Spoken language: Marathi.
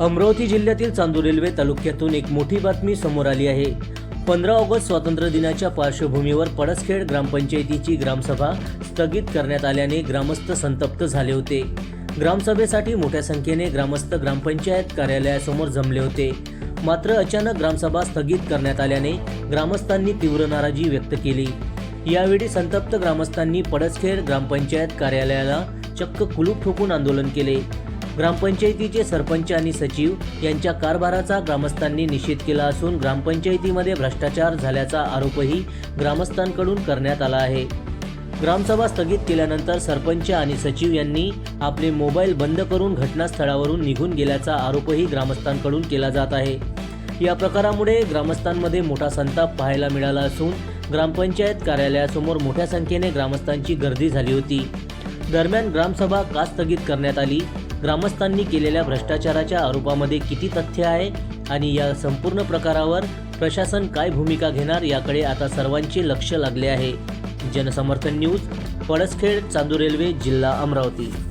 अमरावती जिल्ह्यातील चांदूर रेल्वे तालुक्यातून एक मोठी बातमी समोर आली आहे। 15 ऑगस्ट स्वातंत्र्य दिनाच्या पार्श्वभूमीवर पडसखेड ग्रामपंचायतीची ग्रामसभा स्थगित करण्यात आल्याने ग्रामस्थ संतप्त झाले होते। ग्रामसभेसाठी मोठ्या संख्येने ग्रामस्थ ग्रामपंचायत कार्यालयासमोर जमले होते। मात्र अचानक ग्रामसभा स्थगित करण्यात आल्याने ग्रामस्थांनी तीव्र नाराजी व्यक्त केली। यावेळी संतप्त ग्रामस्थांनी पडसखेड ग्रामपंचायत कार्यालयाला चक्क कुलूप ठोकून आंदोलन केले। ग्रामपंचायतीचे सरपंच आणि सचिव यांच्या कारभाराचा ग्रामस्थांनी निषेध केला असून ग्रामपंचायतीमध्ये भ्रष्टाचार झाल्याचा आरोपही ग्रामस्थांकडून करण्यात आला आहे। ग्रामसभा स्थगित केल्यानंतर सरपंच आणि सचिव यांनी आपले मोबाईल बंद करून घटनास्थळावरून निघून गेल्याचा आरोपही ग्रामस्थांकडून केला जात आहे। या प्रकारामुळे ग्रामस्थांमध्ये मोठा संताप पाहायला मिळाला असून ग्रामपंचायत कार्यालयासमोर मोठ्या संख्येने ग्रामस्थांची गर्दी झाली होती। दरम्यान ग्रामसभा का स्थगित करण्यात आली, ग्रामस्थांनी केलेल्या भ्रष्टाचाराच्या आरोपामध्ये किती तथ्य आहे आणि या संपूर्ण प्रकारावर प्रशासन काय भूमिका घेणार याकडे आता सर्वांचे लक्ष लागले आहे। जनसमर्थन न्यूज, पडसखेड, चांदूर रेल्वे, जिल्हा अमरावती।